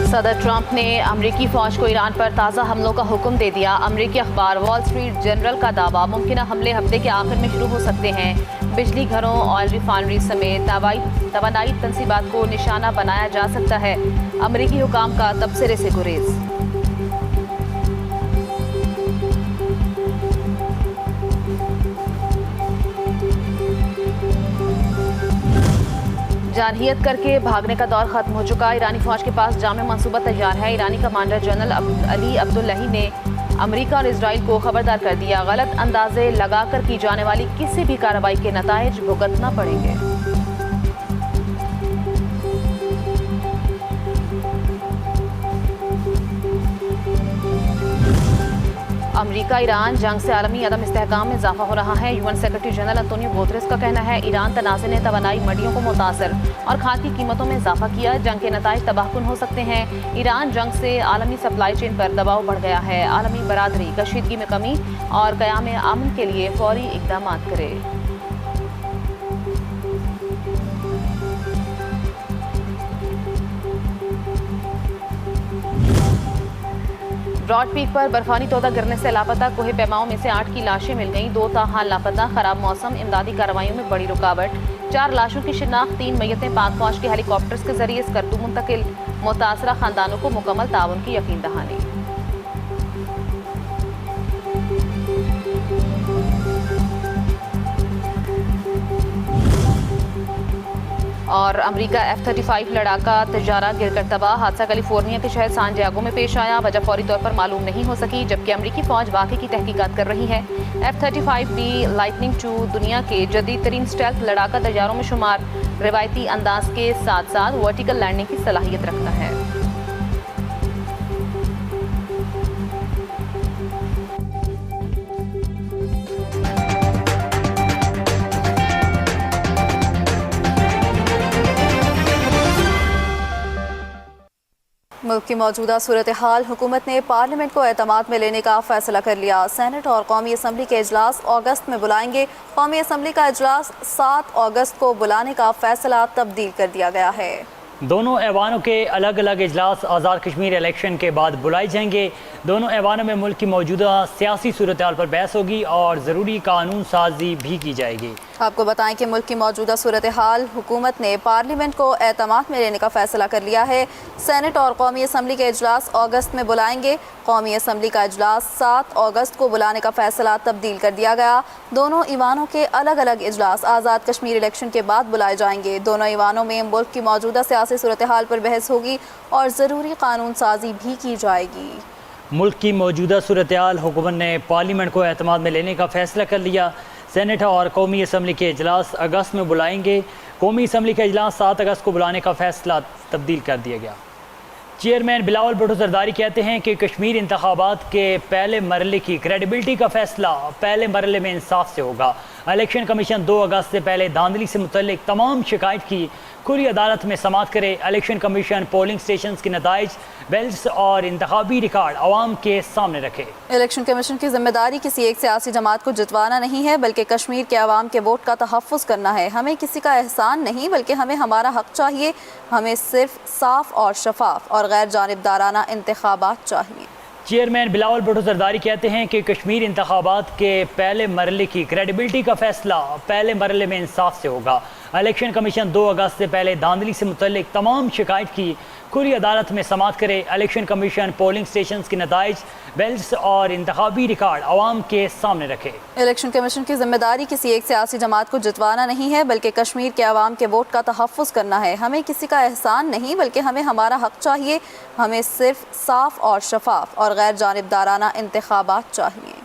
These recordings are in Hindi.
सदर ट्रंप ने अमरीकी फौज को ईरान पर ताज़ा हमलों का हुक्म दे दिया। अमरीकी अखबार वॉल स्ट्रीट जर्नल का दावा, मुमकिन हमले हफ्ते के आखिर में शुरू हो सकते हैं। बिजली घरों, ऑयल रिफाइनरी समेत तवानाई तंसीबात को निशाना बनाया जा सकता है। अमरीकी हुकाम का तबसरे से गुरेज। जारहियत करके भागने का दौर खत्म हो चुका। ईरानी फौज के पास जामे मंसूबा तैयार है। ईरानी कमांडर जनरल अली अब्दुल्लाही ने अमेरिका और इजराइल को खबरदार कर दिया, गलत अंदाजे लगाकर की जाने वाली किसी भी कार्रवाई के नताइज भुगतना पड़ेंगे। अमेरिका ईरान जंग से आलमी अदम इस्तेहकाम में इजाफा हो रहा है। UN secretary general Antonio Guterres का कहना है, ईरान तनाज़े ने तवानाई मंडियों को मुतासर और खाद की कीमतों में इजाफा किया। जंग के नताइज तबाहकुन हो सकते हैं। ईरान जंग से आलमी सप्लाई चेन पर दबाव बढ़ गया है। आलमी बरादरी कशीदगी में कमी और क़याम अमन के लिए फौरी इक़दाम करे। ब्रॉड पीक पर बर्फानी तोदा गिरने से लापता कोहे पैमाओं में से 8 की लाशें मिल गईं। 2 ताहाल लापता। खराब मौसम, इमदादी कार्रवाइयों में बड़ी रुकावट। 4 लाशों की शिनाख्त, 3 मैयतें पाक फौज के हेलीकॉप्टर्स के जरिए स्कर्दू मुंतकिल। मुतासरा खानदानों को मुकम्मल ताउन की यकीन दहानी। और अमेरिका F-35 लड़ाका तजारा गिरकर तबाह। हादसा कैलिफोर्निया के शहर सान डियागो में पेश आया। वजह फौरी तौर पर मालूम नहीं हो सकी, जबकि अमेरिकी फौज वाक़े की तहकीकात कर रही है। F-35B लाइटनिंग II दुनिया के जदीद तरीन स्टेल्थ लड़ाका तैयारों में शुमार, रिवायती अंदाज के साथ साथ वर्टिकल लैंडिंग की सलाहियत रखता है। मुल्क की मौजूदा सूरत हाल, हुकूमत ने पार्लियामेंट को एतमाद में लेने का फैसला कर लिया। सेनेट और कौमी असम्बली के इजलास अगस्त में बुलाएंगे। कौमी असम्बली का इजलास 7 अगस्त को बुलाने का फैसला तब्दील कर दिया गया है। दोनों ऐवानों के अलग अलग इजलास आज़ाद कश्मीर इलेक्शन के बाद बुलाए जाएंगे। दोनों ऐवानों में मुल्क की मौजूदा सियासी सूरत हाल पर बहस होगी और ज़रूरी कानून साजी भी की जाएगी। आपको बताएं कि मुल्क की मौजूदा सूरत हाल, हुकूमत ने पार्लियामेंट को एतमाद में लेने का फैसला कर लिया है। सेनेट और कौमी असम्बली के इजलास अगस्त में बुलाएंगे। कौमी असम्बली का इजलास 7 अगस्त को बुलाने का फैसला तब्दील कर दिया गया। दोनों ईवानों के अलग अलग इजलास आज़ाद कश्मीर इलेक्शन के बाद बुलाए जाएंगे। दोनों ईवानों में मुल्क की मौजूदा सियासी सूरत हाल पर बहस होगी और ज़रूरी कानून साजी भी की जाएगी। मुल्क की मौजूदा सूरत हाल, हुकूमत ने पार्लियामेंट को एतमाद में लेने का फैसला कर लिया। सेनेट और कौमी असम्बली के इजलास अगस्त में बुलाएंगे। कौमी असम्बली का इजलास 7 अगस्त को बुलाने का फैसला तब्दील कर दिया गया। चेयरमैन बिलावल भुट्टो जरदारी कहते हैं कि कश्मीर इंतखाबात के पहले मरहले की क्रेडिबिलिटी का फैसला पहले मरहले में इंसाफ से होगा। इलेक्शन कमीशन 2 अगस्त से पहले धांधली से मुतल्लिक तमाम शिकायत की खुली अदालत में समाअत करे। इलेक्शन कमीशन पोलिंग स्टेशन के नताइज, बैलेट्स और इंतखाबी रिकॉर्ड आवाम के सामने रखे। इलेक्शन कमीशन की जिम्मेदारी किसी एक सियासी जमात को जितवाना नहीं है, बल्कि कश्मीर के आवाम के वोट का तहफ़्फ़ुज़ करना है। हमें किसी का एहसान नहीं, बल्कि हमें हमारा हक चाहिए। हमें सिर्फ साफ और शफाफ और गैर जानिबदाराना इंतखाबात चाहिए। चेयरमैन बिलावल भुट्टो जरदारी कहते हैं कि कश्मीर इंतखाबात के पहले मरहले की क्रेडिबिलिटी का फैसला पहले मरहले में इंसाफ से होगा। इलेक्शन कमीशन 2 अगस्त से पहले धांधली से मुतल्लिक तमाम शिकायत की खुली अदालत में समाअत करे। इलेक्शन कमीशन पोलिंग स्टेशन के नताइज, बैलेट्स और इंतखाबी रिकॉर्ड आवाम के सामने रखे। इलेक्शन कमीशन की जिम्मेदारी किसी एक सियासी जमात को जितवाना नहीं है, बल्कि कश्मीर के आवाम के वोट का तहफ़्फ़ुज़ करना है। हमें किसी का एहसान नहीं, बल्कि हमें हमारा हक चाहिए। हमें सिर्फ साफ और शफाफ और गैर जानिबदाराना इंतखाबात चाहिए।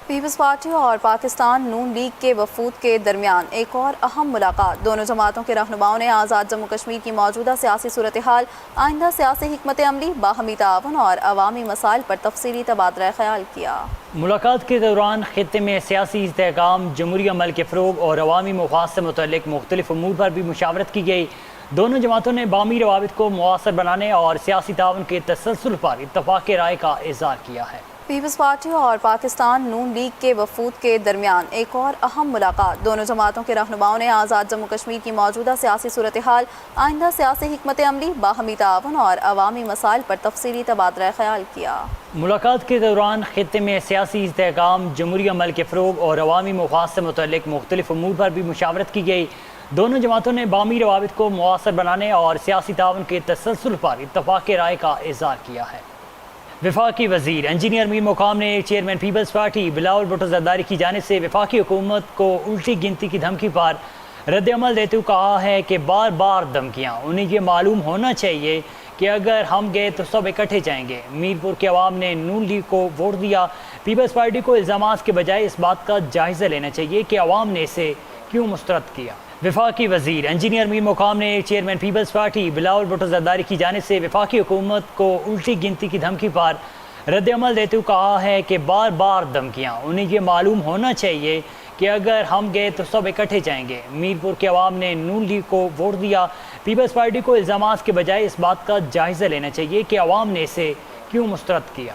पीपल्स पार्टी और पाकिस्तान नून लीग के वफूद के दरमियान एक और अहम मुलाकात। दोनों जमातों के रहनुमाओं ने आज़ाद जम्मू कश्मीर की मौजूदा सियासी सूरत हाल, आइंदा सियासी हिकमत अमली, बाहमी ताउन और अवामी मसाइल पर तफसीली तबादला ख्याल किया। मुलाकात के दौरान खित्ते में सियासी इस्तेहकाम, जमहूरी अमल के फ़रोग और अवामी मफाद से मुतल्लिक़ मुख्तलिफ उमूर पर भी मुशावरत की गई। दोनों जमातों ने बाहमी रवाबित को मुअस्सर बनाने और सियासी ताउन के तसलसल पर इत्तफ़ाक़ राय का इज़हार किया है। पीपल्स पार्टी और पाकिस्तान नून लीग के वफूद के दरमियान एक और अहम मुलाकात। दोनों जमातों के रहनुमाओं ने आज़ाद जम्मू कश्मीर की मौजूदा सियासी सूरत हाल, आइंदा सियासी हिकमत अमली, बाहमी ताउन और अवामी मसाइल पर तफसीली तबादला ख्याल किया। मुलाकात के दौरान खित्ते में सियासी इस्तेहकाम, जमहूरी अमल के फ़रोग और अवामी मफाद से मुतल्लिक़ मुख्तलिफ उमूर पर भी मुशावरत की गई। दोनों जमातों ने बामी रवाबित को मुअस्सर बनाने और सियासी ताउन के तसलसल पर इत्तफ़ाक़ राय का इज़हार किया है। वफाकी वज़ीर इंजीनियर मीर मुकाम ने chairman Peoples Party Bilawal Bhutto Zardari की जानिब से वफाकी हुकूमत को उल्टी गिनती की धमकी पर रद्द-ए-अमल देते हुए कहा है कि बार बार धमकियाँ, उन्हें ये मालूम होना चाहिए कि अगर हम गए तो सब इकट्ठे जाएंगे। मीरपुर के अवाम ने नून लीग को वोट दिया। पीपल्स पार्टी को इल्ज़ामात के बजाय इस बात का जायज़ा लेना चाहिए कि अवाम ने इसे क्यों मुस्तरद किया। वफाकी वज़ीर इंजीनियर मीर मुकाम ने chairman Peoples Party Bilawal Bhutto Zardari की जानिब से वफाकी हुकूमत को उल्टी गिनती की धमकी पर रद्द-ए-अमल देते हुए कहा है कि बार बार धमकियाँ, उन्हें ये मालूम होना चाहिए कि अगर हम गए तो सब इकट्ठे जाएंगे। मीरपुर के अवाम ने नून लीग को वोट दिया। पीपल्स पार्टी को इल्ज़ामात के बजाय इस बात का जायज़ा लेना चाहिए कि अवाम ने इसे क्यों मुस्तरद किया।